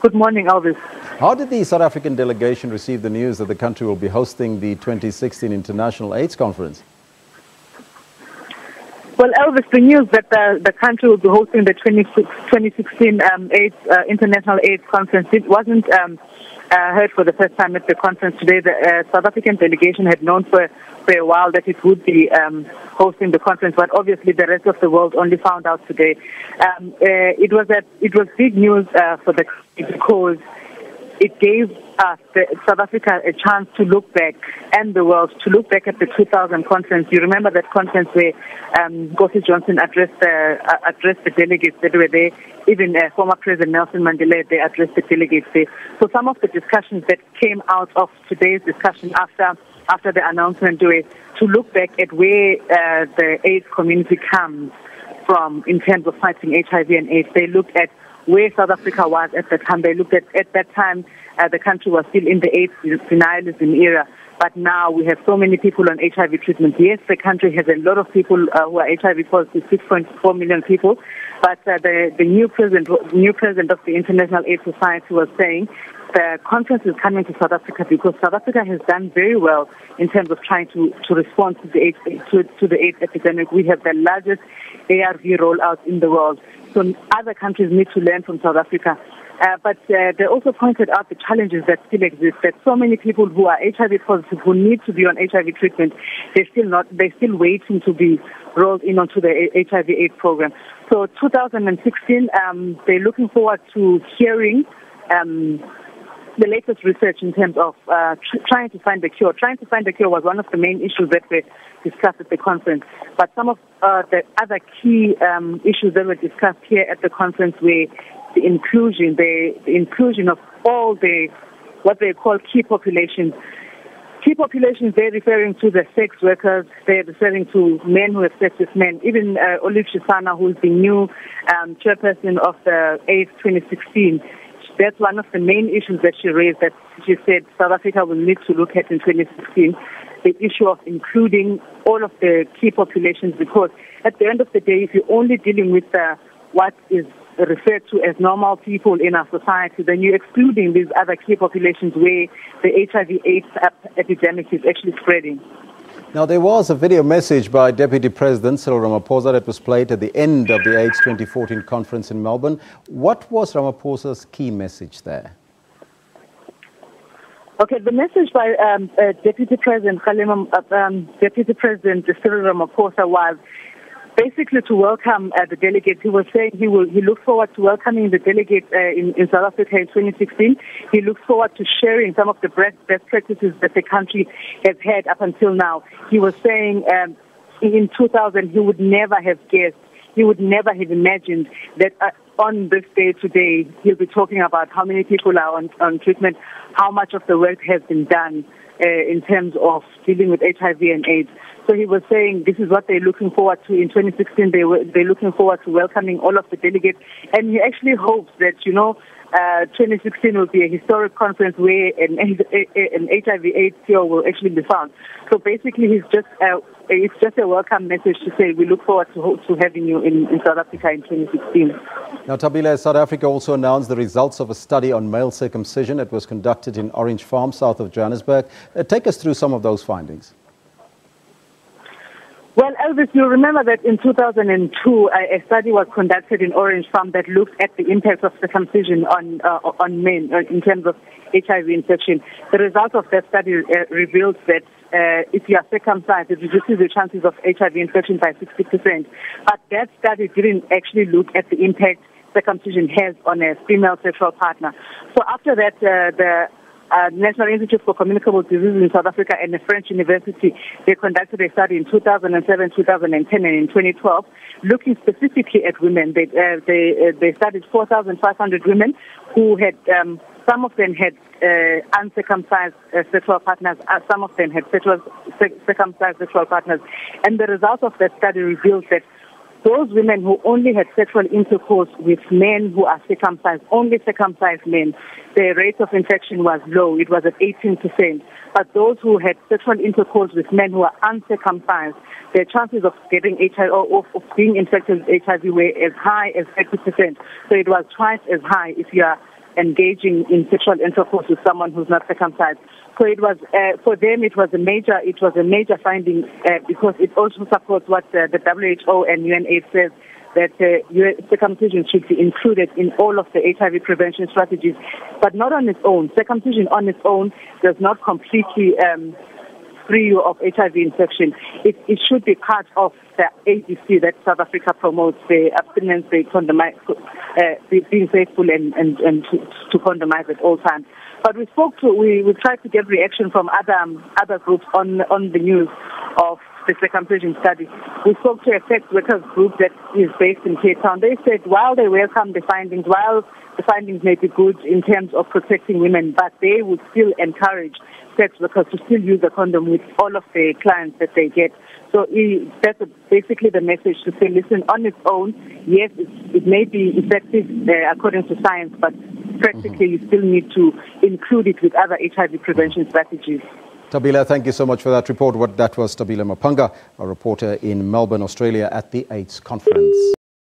Good morning, Elvis. How did the South African delegation receive the news that the country will be hosting the 2016 International AIDS Conference? Well, Elvis, the news that the country will be hosting the 2016 International AIDS Conference, it wasn't heard for the first time at the conference today. The South African delegation had known for a while that it would be hosting the conference, but obviously the rest of the world only found out today. It was big news for the country because it gave us, South Africa, a chance to look back, and the world to look back at the 2000 conference. You remember that conference where Gosi Johnson addressed the delegates that were there. Even former President Nelson Mandela, they addressed the delegates there. So some of the discussions that came out of today's discussion after the announcement were to look back at where the AIDS community comes from in terms of fighting HIV and AIDS. They looked at where South Africa was at the time. They looked at that time, the country was still in the AIDS denialism era. But now we have so many people on HIV treatment. Yes, the country has a lot of people who are HIV positive, 6.4 million people. But the new president of the International AIDS Society was saying the conference is coming to South Africa because South Africa has done very well in terms of trying to respond to the AIDS epidemic. We have the largest ARV rollout in the world. So other countries need to learn from South Africa. But they also pointed out the challenges that still exist, that so many people who are HIV positive, who need to be on HIV treatment, they're still waiting to be rolled in onto the HIV/AIDS program. So 2016, they're looking forward to hearing the latest research in terms of trying to find the cure. Trying to find the cure was one of the main issues that were discussed at the conference. But some of the other key issues that were discussed here at the conference were the inclusion of all what they call key populations. Key populations, they're referring to the sex workers, they're referring to men who have sex with men. Even Olive Shisana, who is the new chairperson of the AIDS 2016, that's one of the main issues that she raised, that she said South Africa will need to look at in 2016, the issue of including all of the key populations, because at the end of the day, if you're only dealing with what is referred to as normal people in our society, then you're excluding these other key populations where the HIV/AIDS epidemic is actually spreading. Now, there was a video message by Deputy President Cyril Ramaphosa that was played at the end of the AIDS 2014 conference in Melbourne. What was Ramaphosa's key message there? Okay, the message by Deputy President Cyril Ramaphosa was basically to welcome the delegates. He was saying he looks forward to welcoming the delegates in South Africa in 2016. He looks forward to sharing some of the best practices that the country has had up until now. He was saying in 2000 he would never have guessed, he would never have imagined that on this day today he'll be talking about how many people are on treatment, how much of the work has been done in terms of dealing with HIV and AIDS. So he was saying this is what they're looking forward to in 2016. They're looking forward to welcoming all of the delegates. And he actually hopes that, 2016 will be a historic conference where an HIV/AIDS cure will actually be found. So basically, it's just a welcome message to say we look forward to having you in South Africa in 2016. Now, Tabila, South Africa also announced the results of a study on male circumcision that was conducted in Orange Farm, south of Johannesburg. Take us through some of those findings. Well, Elvis, you remember that in 2002, a study was conducted in Orange Farm that looked at the impact of circumcision on men in terms of HIV infection. The results of that study revealed that if you are circumcised, it reduces the chances of HIV infection by 60%. But that study didn't actually look at the impact circumcision has on a female sexual partner. So after that, the National Institute for Communicable Diseases in South Africa and a French university, they conducted a study in 2007, 2010, and in 2012, looking specifically at women. They studied 4,500 women who had, some of them had uncircumcised sexual partners, some of them had circumcised sexual partners. And the results of that study revealed that those women who only had sexual intercourse with men who are circumcised, only circumcised men, the rate of infection was low. It was at 18%. But those who had sexual intercourse with men who are uncircumcised, their chances of getting HIV or of being infected with HIV were as high as 30%. So it was twice as high if you are engaging in sexual intercourse with someone who's not circumcised. So it was for them. It was a major finding because it also supports what the WHO and UNAIDS says, that circumcision should be included in all of the HIV prevention strategies, but not on its own. Circumcision on its own does not completely free you of HIV infection. It should be part of the SABC that South Africa promotes, the abstinence, the being faithful and to condomize at all times. But we tried to get reaction from other groups on the news of the circumcision study. We spoke to a sex workers group that is based in Cape Town. They said while they welcome the findings, while the findings may be good in terms of protecting women, but they would still encourage sex workers to still use a condom with all of the clients that they get. So that's basically the message, to say, listen, on its own, yes, it may be effective according to science, but practically you still need to include it with other HIV prevention strategies. Tabila, thank you so much for that report. That was Tabila Mapanga, a reporter in Melbourne, Australia at the AIDS conference.